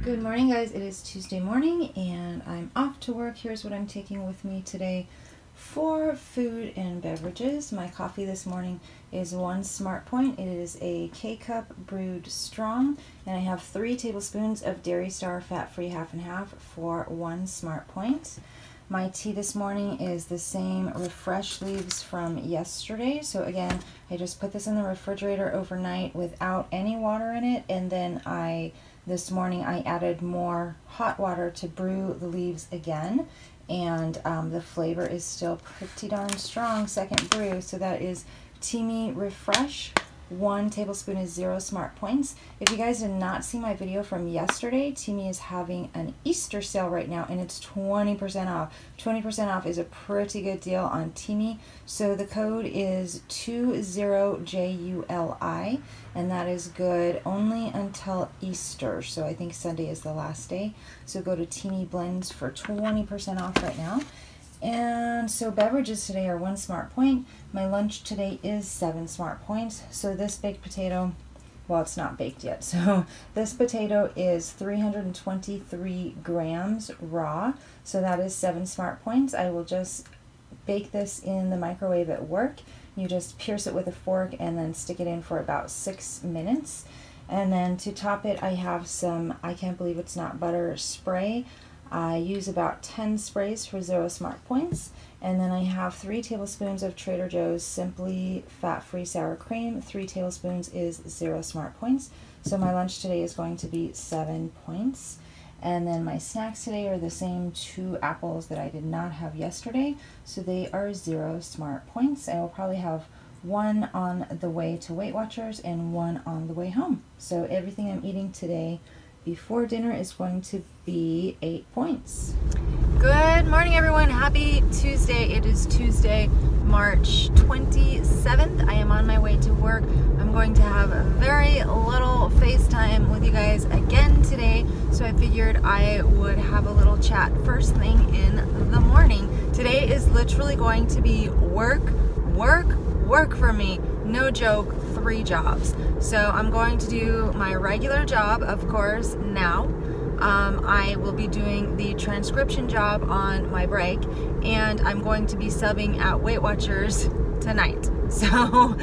Good morning, guys. It is Tuesday morning and I'm off to work. Here's what I'm taking with me today for food and beverages. My coffee this morning is one Smart Point. It is a K-Cup brewed strong, and I have 3 tablespoons of Dairy Star fat-free half and half for 1 Smart Point. My tea this morning is the same Refresh leaves from yesterday. So again, I just put this in the refrigerator overnight without any water in it, and then this morning I added more hot water to brew the leaves again, and the flavor is still pretty darn strong, second brew. So that is Teamy Refresh. 1 tablespoon is 0 Smart Points. If you guys did not see my video from yesterday, Teamy is having an Easter sale right now and it's 20% off. 20% off is a pretty good deal on Teamy. So the code is 20JULI, and that is good only until Easter. So I think Sunday is the last day. So go to Teamy Blends for 20% off right now. And so beverages today are 1 Smart Point. My lunch today is 7 Smart Points. So this baked potato, well, it's not baked yet. So this potato is 323 grams raw. So that is 7 Smart Points. I will just bake this in the microwave at work. You just pierce it with a fork and then stick it in for about 6 minutes. And then to top it, I have some, I can't believe it's not butter, spray. I use about 10 sprays for 0 Smart Points, and then I have 3 tablespoons of Trader Joe's Simply Fat-Free Sour Cream. 3 tablespoons is 0 Smart Points. So my lunch today is going to be 7 points. And then my snacks today are the same 2 apples that I did not have yesterday, so they are 0 Smart Points. I will probably have 1 on the way to Weight Watchers and 1 on the way home. So everything I'm eating today before dinner is going to be 8 points. Good morning, everyone. Happy Tuesday. It is Tuesday, March 27th. I am on my way to work. I'm going to have very little FaceTime with you guys again today, so I figured I would have a little chat first thing in the morning. Today is literally going to be work for me. No joke, 3 jobs. So I'm going to do my regular job, of course, now. I will be doing the transcription job on my break, and I'm going to be subbing at Weight Watchers tonight. So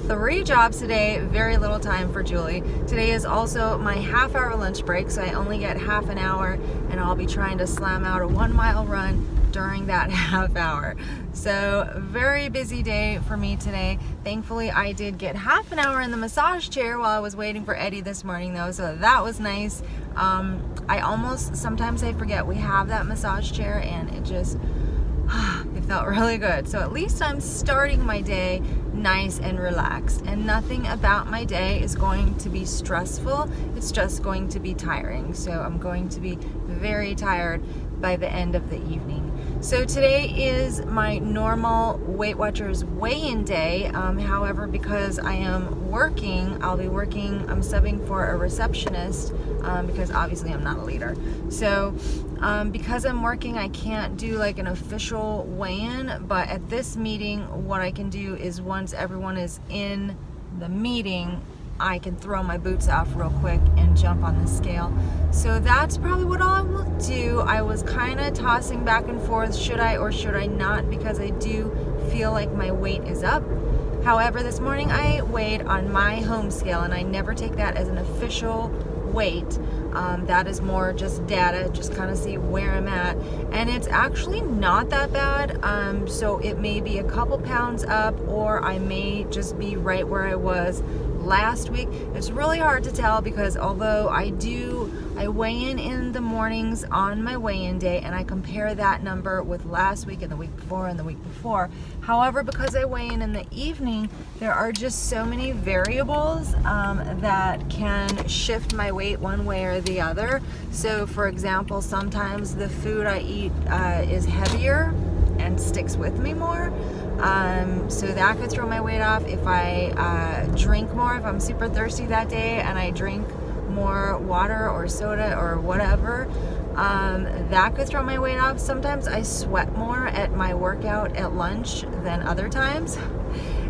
3 jobs today, very little time for Julie. Today is also my half-hour lunch break, so I only get half an hour, and I'll be trying to slam out a 1-mile run during that half hour. So very busy day for me today. Thankfully, I did get half an hour in the massage chair while I was waiting for Eddie this morning though, so that was nice. Sometimes I forget we have that massage chair, and it just, it felt really good. So at least I'm starting my day nice and relaxed, and nothing about my day is going to be stressful. It's just going to be tiring. So I'm going to be very tired by the end of the evening. So today is my normal Weight Watchers weigh-in day. However, because I am working, I'm subbing for a receptionist because obviously I'm not a leader. So because I'm working, I can't do like an official weigh-in, but at this meeting, what I can do is once everyone is in the meeting, I can throw my boots off real quick and jump on the scale. So that's probably what I will do. I was kind of tossing back and forth, should I or should I not, because I do feel like my weight is up. However, this morning I weighed on my home scale, and I never take that as an official weight. That is more just data, just kind of see where I'm at, and it's actually not that bad. So it may be a couple pounds up, or I may just be right where I was last week. It's really hard to tell because although I weigh in the mornings on my weigh-in day, and I compare that number with last week and the week before and the week before. However, because I weigh in the evening, there are just so many variables that can shift my weight one way or the other. So for example, sometimes the food I eat is heavier and sticks with me more. So that could throw my weight off. If I drink more, if I'm super thirsty that day and I drink more water or soda or whatever, that could throw my weight off. Sometimes I sweat more at my workout at lunch than other times.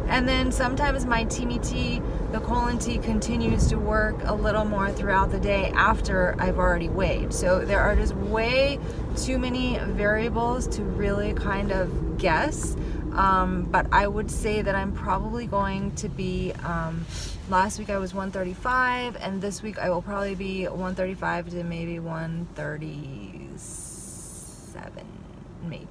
And then sometimes my Teamy tea, the colon tea, continues to work a little more throughout the day after I've already weighed. So there are just way too many variables to really kind of guess. But I would say that I'm probably going to be, last week I was 135, and this week I will probably be 135 to maybe 137, maybe.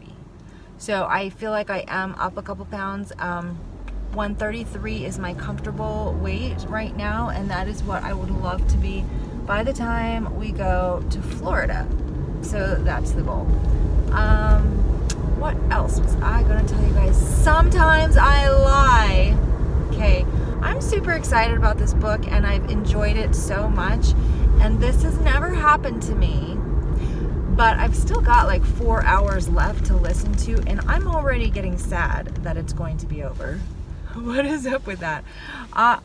So I feel like I am up a couple pounds. 133 is my comfortable weight right now, and that is what I would love to be by the time we go to Florida. So that's the goal. What else was I gonna tell you guys? Sometimes I lie. Okay, I'm super excited about this book and I've enjoyed it so much, and this has never happened to me, but I've still got like 4 hours left to listen to, and I'm already getting sad that it's going to be over. What is up with that?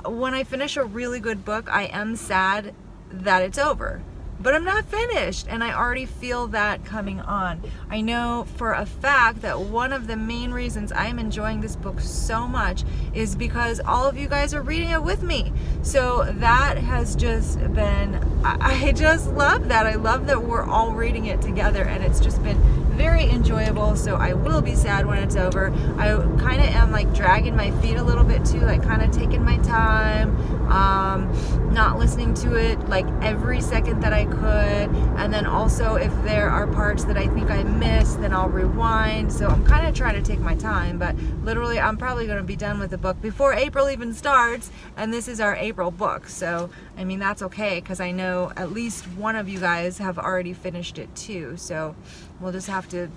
When I finish a really good book, I am sad that it's over. But I'm not finished, and I already feel that coming on. I know for a fact that one of the main reasons I'm enjoying this book so much is because all of you guys are reading it with me. So that has just been, I just love that. I love that we're all reading it together, and it's just been very enjoyable. So I will be sad when it's over. I kind of am like dragging my feet a little bit too, like kind of taking my time, not listening to it like every second that I could, and then also if there are parts that I think I missed, then I'll rewind. So I'm kind of trying to take my time, but literally I'm probably going to be done with the book before April even starts, and this is our April book. So I mean, that's okay, because I know at least one of you guys have already finished it too. So we'll just have to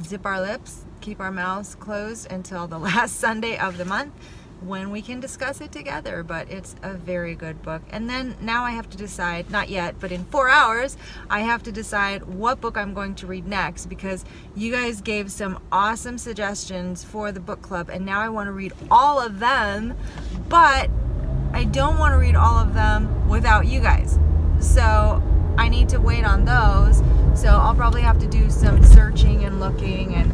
zip our lips, keep our mouths closed until the last Sunday of the month, when we can discuss it together. But it's a very good book. And then now I have to decide, not yet, but in 4 hours, I have to decide what book I'm going to read next, because you guys gave some awesome suggestions for the book club, and now I want to read all of them, but I don't want to read all of them without you guys. So I need to wait on those. So I'll probably have to do some searching and looking, and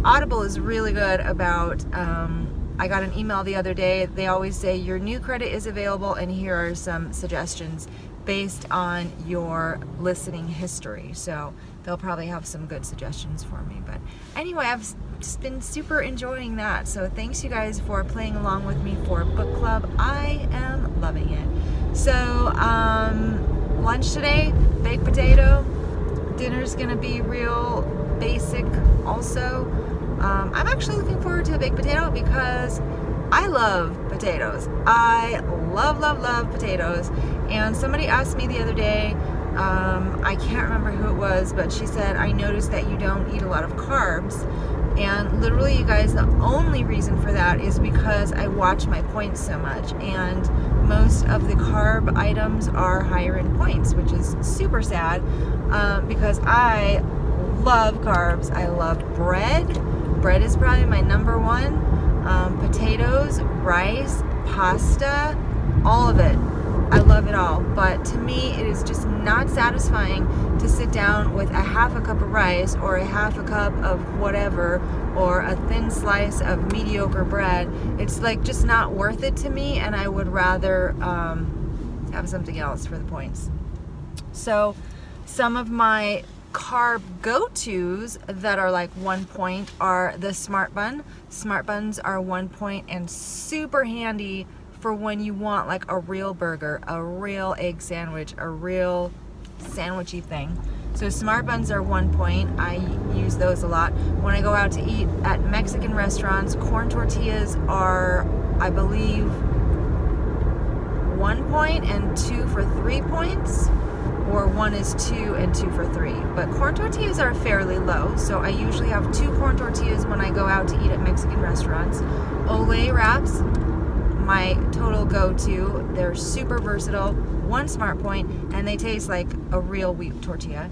Audible is really good about, I got an email the other day. They always say your new credit is available, and here are some suggestions based on your listening history. So they'll probably have some good suggestions for me. But anyway, I've just been super enjoying that. So thanks you guys for playing along with me for book club. I am loving it. So lunch today, baked potato. Dinner's gonna be real basic also. I'm actually looking forward to a baked potato because I love potatoes. I love, love, love potatoes. And somebody asked me the other day, I can't remember who it was, but she said, I noticed that you don't eat a lot of carbs. And literally, you guys, the only reason for that is because I watch my points so much. And most of the carb items are higher in points, which is super sad, because I love carbs. I love bread. Bread is probably my number one. Potatoes, rice, pasta, all of it. I love it all. But to me, it is just not satisfying to sit down with a half a cup of rice or a half a cup of whatever, or a thin slice of mediocre bread. It's like just not worth it to me, and I would rather have something else for the points. So some of my carb go-tos that are like 1 point are the Smart Bun. Smart Buns are 1 point and super handy for when you want like a real burger, a real egg sandwich, a real sandwichy thing. So Smart Buns are 1 point. I use those a lot. When I go out to eat at Mexican restaurants, corn tortillas are, I believe, 1 point and 2 for 3 points. Or 1 is 2 and 2 for 3. But corn tortillas are fairly low, so I usually have 2 corn tortillas when I go out to eat at Mexican restaurants. Olay wraps, my total go-to. They're super versatile, 1 Smart Point, and they taste like a real wheat tortilla.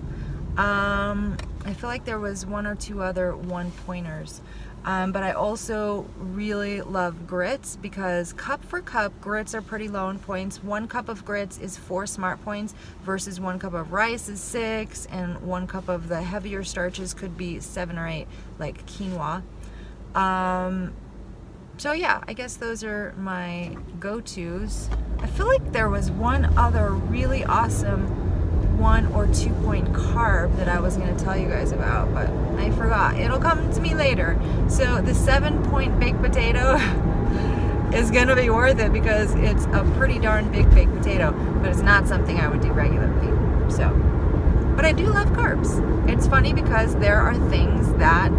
I feel like there was 1 or 2 other 1 pointers. But I also really love grits, because cup for cup, grits are pretty low in points. 1 cup of grits is 4 Smart Points versus 1 cup of rice is 6, and 1 cup of the heavier starches could be 7 or 8, like quinoa. So yeah, I guess those are my go-tos. I feel like there was one other really awesome 1 or 2 point carb that I was going to tell you guys about, but I forgot. It'll come to me later. So the 7-point baked potato is going to be worth it because it's a pretty darn big baked potato, but it's not something I would do regularly. So, but I do love carbs. It's funny because there are things that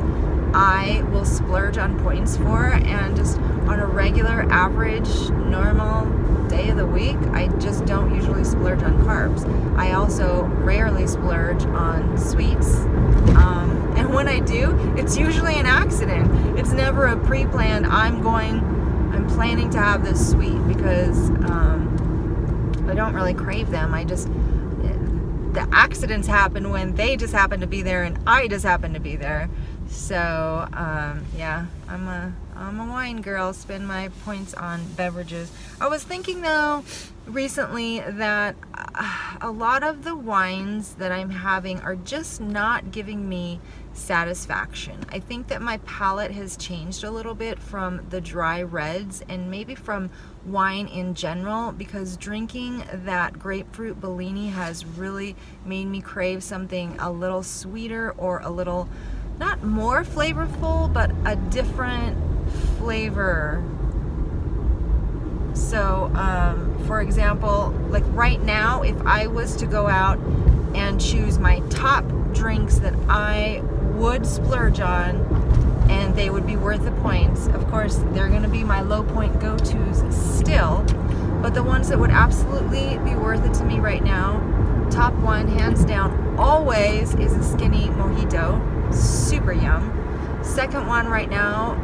I will splurge on points for, and just on a regular, average, normal day of the week, I just don't usually splurge on carbs. I also rarely splurge on sweets, and when I do, it's usually an accident. It's never a pre-planned, I'm planning to have this sweet, because I don't really crave them. The accidents happen when they just happen to be there and I just happen to be there. So yeah, I'm a wine girl. Spend my points on beverages. I was thinking though recently that a lot of the wines that I'm having are just not giving me satisfaction. I think that my palate has changed a little bit from the dry reds and maybe from wine in general, because drinking that grapefruit Bellini has really made me crave something a little sweeter, or a little, not more flavorful, but a different flavor. So for example, like right now, if I was to go out and choose my top drinks that I would splurge on and they would be worth the points, of course they're going to be my low point go-tos still, but the ones that would absolutely be worth it to me right now, top one hands down always is a skinny mojito. Super yum. Second one right now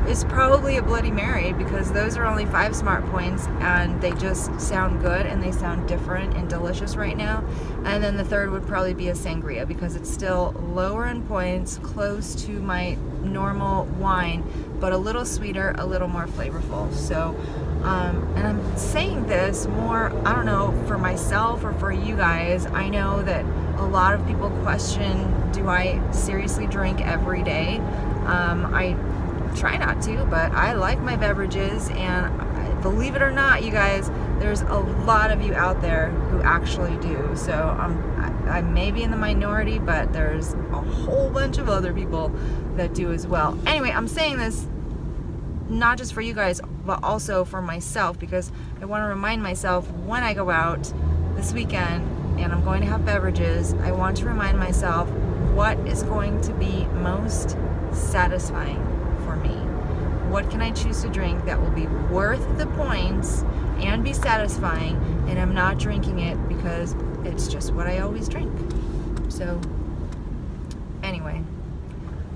is probably a Bloody Mary, because those are only 5 smart points and they just sound good and they sound different and delicious right now. And then the third would probably be a sangria, because it's still lower in points, close to my normal wine, but a little sweeter, a little more flavorful. So and I'm saying this more, I don't know, for myself or for you guys. I know that a lot of people question, do I seriously drink every day? I try not to, but I like my beverages, and believe it or not, you guys, there's a lot of you out there who actually do. So I may be in the minority, but there's a whole bunch of other people that do as well. Anyway, I'm saying this not just for you guys, but also for myself, because I want to remind myself when I go out this weekend and I'm going to have beverages, I want to remind myself what is going to be most satisfying for me. What can I choose to drink that will be worth the points and be satisfying, and I'm not drinking it because it's just what I always drink. So anyway,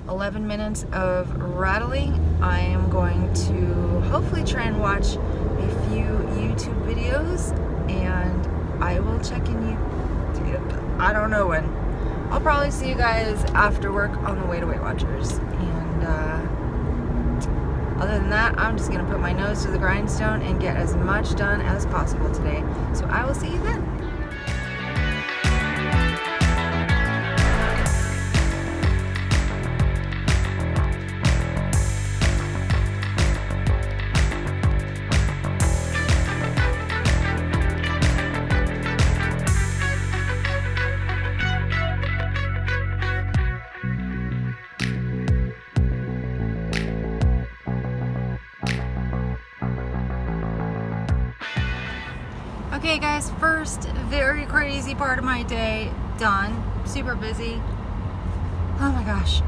11 minutes of rattling. I am going to hopefully try and watch a few YouTube videos, and I will check in you, I don't know when. I'll probably see you guys after work on the way to Weight Watchers. And other than that, I'm just going to put my nose to the grindstone and get as much done as possible today. So I will see you then. Okay guys, first very crazy part of my day done. Super busy. Oh my gosh.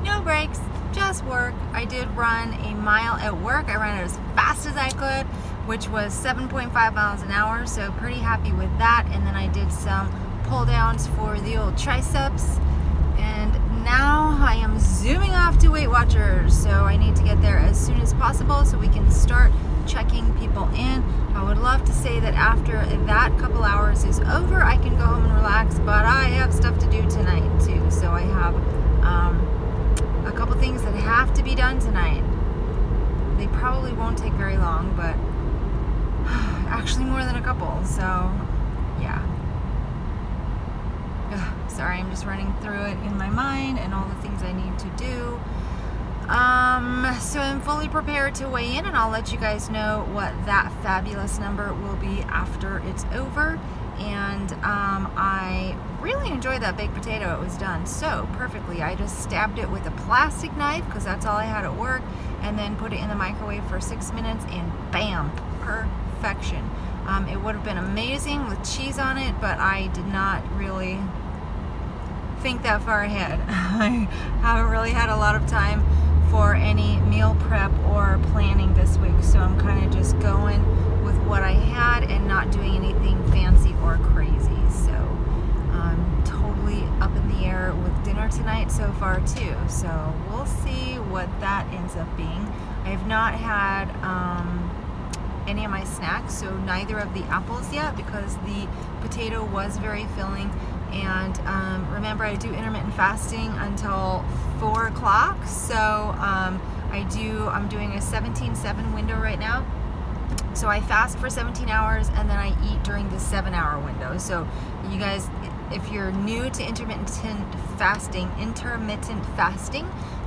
No breaks, just work. I did run a mile at work. I ran it as fast as I could, which was 7.5 miles an hour, so pretty happy with that. And then I did some pull downs for the old triceps. And now I am zooming off to Weight Watchers, so I need to get there as soon as possible so we can start checking people in. I would love to say that after that couple hours is over, I can go home and relax, but I have stuff to do tonight too. So I have a couple things that have to be done tonight. They probably won't take very long, but actually more than a couple, so yeah. Ugh, sorry, I'm just running through it in my mind and all the things I need to do. So I'm fully prepared to weigh in, and I'll let you guys know what that fabulous number will be after it's over. And I really enjoyed that baked potato. It was done so perfectly. I just stabbed it with a plastic knife because that's all I had at work, and then put it in the microwave for 6 minutes, and bam, perfection. It would have been amazing with cheese on it, but I did not really think that far ahead. I haven't really had a lot of time for any meal prep or planning this week, so I'm kind of just going with what I had and not doing anything fancy or crazy. So I'm totally up in the air with dinner tonight so far too, so we'll see what that ends up being. I have not had any of my snacks, so neither of the apples yet, because the potato was very filling. And remember, I do intermittent fasting until 4 o'clock, so I'm doing a 17-7 window right now. So I fast for 17 hours and then I eat during the 7-hour window. So you guys, if you're new to intermittent fasting,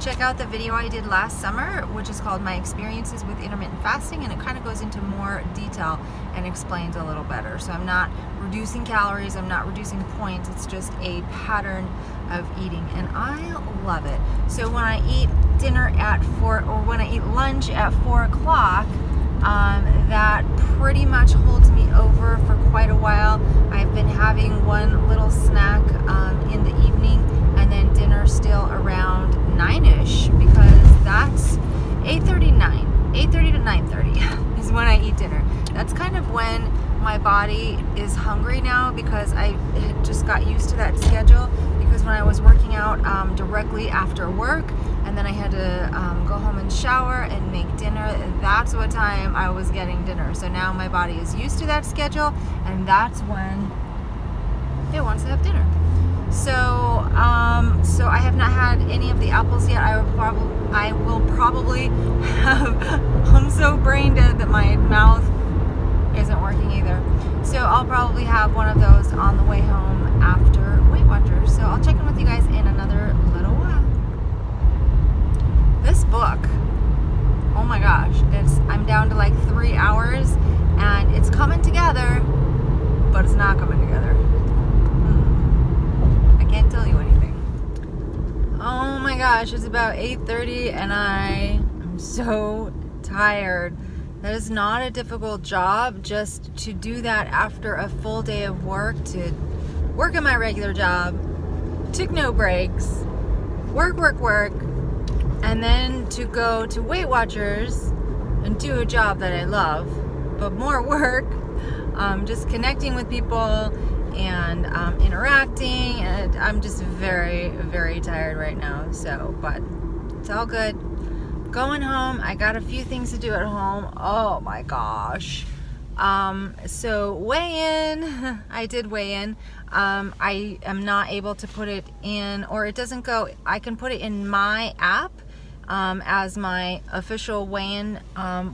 check out the video I did last summer, which is called My Experiences with Intermittent Fasting, and it kind of goes into more detail and explains a little better. So I'm not reducing calories, I'm not reducing points, it's just a pattern of eating, and I love it. So when I eat dinner at 4, or when I eat lunch at 4 o'clock, that pretty much holds me over for quite a while. I've been having one little snack in the evening, and then dinner still around 9ish, because that's 8:30 to 9:30 is when I eat dinner. That's kind of when my body is hungry now, because I just got used to that schedule, because when I was working out directly after work, and then I had to go home and shower and make dinner, that's what time I was getting dinner. So now my body is used to that schedule, and that's when it wants to have dinner. So so I have not had any of the apples yet. I will probably have, I'm so brain dead that my mouth isn't working either. So I'll probably have one of those on the way home after Weight Watchers. So I'll check in with you guys in another little while. This book, oh my gosh, I'm down to like 3 hours, and it's coming together, but it's not coming together. I can't tell you anything. Oh my gosh, it's about 8:30 and I am so tired. That is not a difficult job, just to do that after a full day of work, to work at my regular job, took no breaks, work, and then to go to Weight Watchers and do a job that I love, but more work, just connecting with people and interacting, and I'm just very, very tired right now. So, but it's all good. Going home, I got a few things to do at home. Oh my gosh. So weigh in, I did weigh in. I am not able to put it in, or it doesn't go, I can put it in my app as my official weigh-in,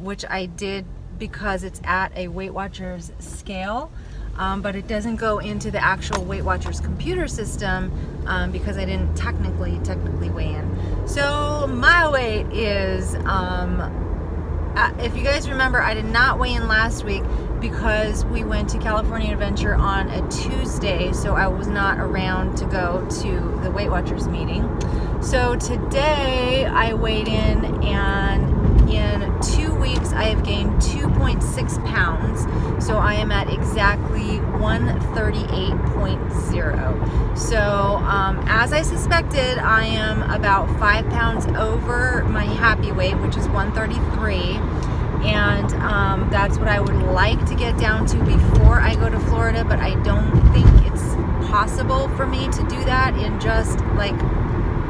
which I did because it's at a Weight Watchers scale, but it doesn't go into the actual Weight Watchers computer system because I didn't technically weigh in. So my weight is, if you guys remember, I did not weigh in last week because we went to California Adventure on a Tuesday, so I was not around to go to the Weight Watchers meeting. So today I weighed in, and in 2 weeks I have gained 2.6 pounds. So I am at exactly 138.0. So as I suspected, I am about 5 pounds over my happy weight, which is 133. And that's what I would like to get down to before I go to Florida, but I don't think it's possible for me to do that in just like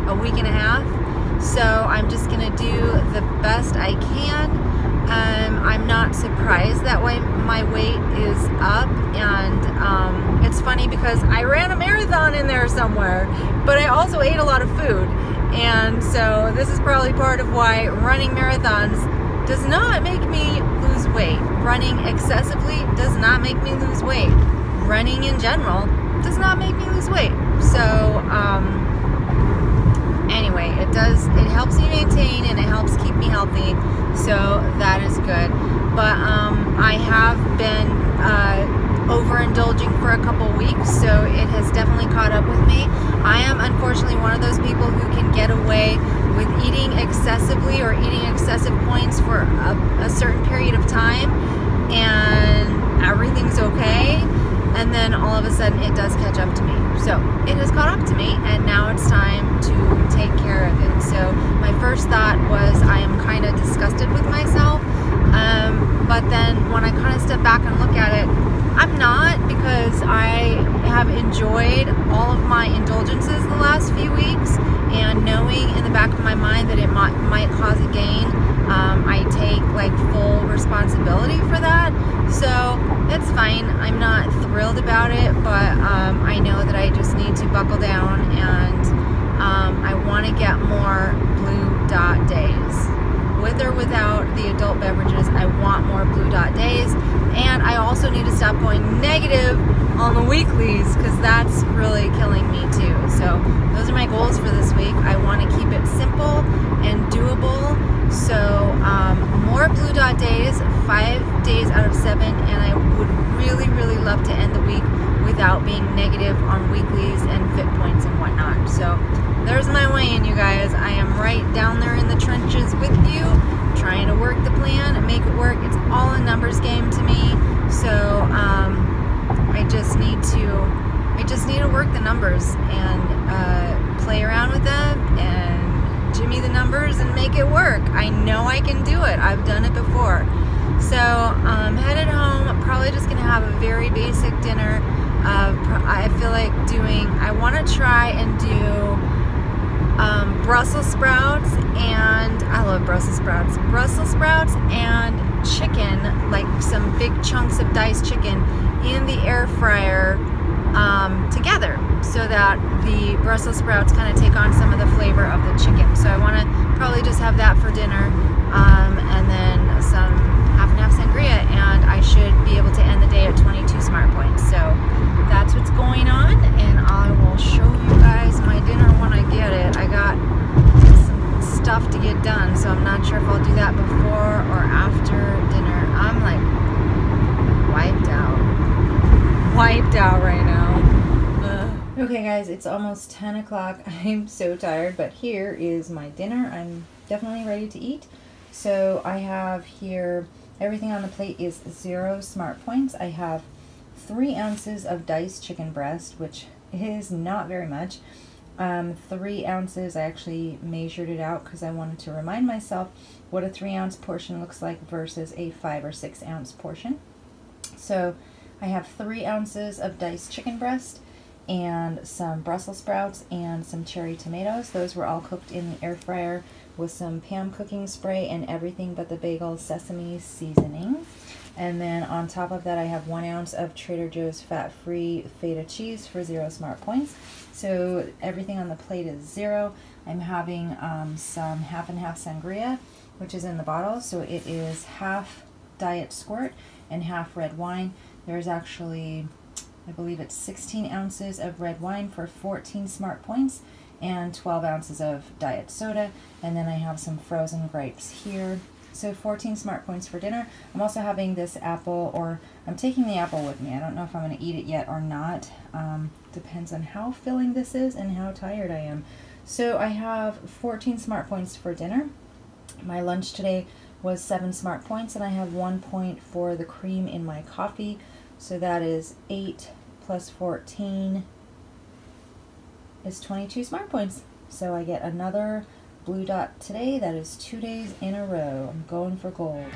a week and a half. So I'm just gonna do the best I can. I'm not surprised that my weight is up, and it's funny because I ran a marathon in there somewhere, but I also ate a lot of food, and so this is probably part of why running marathons does not make me lose weight. Running excessively does not make me lose weight. Running in general does not make me lose weight. So anyway, it helps me maintain and it helps keep me healthy, so that is good. But I have been overindulging for a couple weeks, so it has definitely caught up with me. I am unfortunately one of those people who can get away with eating excessively or eating excessive points for a certain period of time, and everything's okay, and then all of a sudden it does catch up to me. So it has caught up to me, and now it's time to take care of it. So my first thought was I am kind of disgusted with myself, but then when I kind of step back and look at it, I'm not, because I have enjoyed all of my indulgences the last few weeks, and knowing in the back of my mind that it might cause a gain, I take like full responsibility for that. So it's fine. I'm not thrilled about it, but I know that I just need to buckle down, and I want to get more blue dot days. With or without the adult beverages, I want more blue dot days, and I also need to stop going negative on the weeklies, because that's really killing me too. So those are my goals for this week. I want to keep it simple and doable. So more blue dot days, 5 days out of 7, and I would really, really love to end the week without being negative on weeklies and fit points and whatnot. So there's my weigh-in, you guys. I am right down there in the trenches with you, trying to work the plan and make it work. It's all a numbers game to me. So I just need to work the numbers and play around with them and jimmy the numbers and make it work. I know I can do it. I've done it before. So headed home. I'm probably just gonna have a very basic dinner. I feel like I want to try and do Brussels sprouts, and I love Brussels sprouts. Brussels sprouts and chicken, like some big chunks of diced chicken in the air fryer together, so that the Brussels sprouts kind of take on some of the flavor of the chicken. So I want to probably just have that for dinner, and then some half and half sangria, and I should be able to end the day at 22 smart points. So that's what's going on, and I will show you guys my dinner when I get it. I got some stuff to get done, so I'm not sure if I'll do that before or after dinner. I'm like wiped out right now. Okay guys, it's almost 10 o'clock. I'm so tired, but here is my dinner. I'm definitely ready to eat. So I have here, everything on the plate is 0 smart points. I have 3 ounces of diced chicken breast, which is not very much. 3 ounces, I actually measured it out because I wanted to remind myself what a 3-ounce portion looks like versus a 5 or 6 ounce portion. So I have 3 ounces of diced chicken breast and some Brussels sprouts and some cherry tomatoes. Those were all cooked in the air fryer with some Pam cooking spray and everything but the bagel sesame seasoning. And then on top of that, I have 1 ounce of Trader Joe's fat-free feta cheese for 0 smart points. So everything on the plate is 0. I'm having some half and half sangria, which is in the bottle. So it is half diet squirt and half red wine. There's actually, I believe it's 16 ounces of red wine for 14 smart points and 12 ounces of diet soda. And then I have some frozen grapes here. So 14 smart points for dinner. I'm also having this apple, or I'm taking the apple with me. I don't know if I'm going to eat it yet or not. Depends on how filling this is and how tired I am. So I have 14 smart points for dinner. My lunch today was 7 smart points, and I have 1 point for the cream in my coffee. So that is 8 plus 14 is 22 smart points. So I get another blue dot today. That is 2 days in a row. I'm going for gold.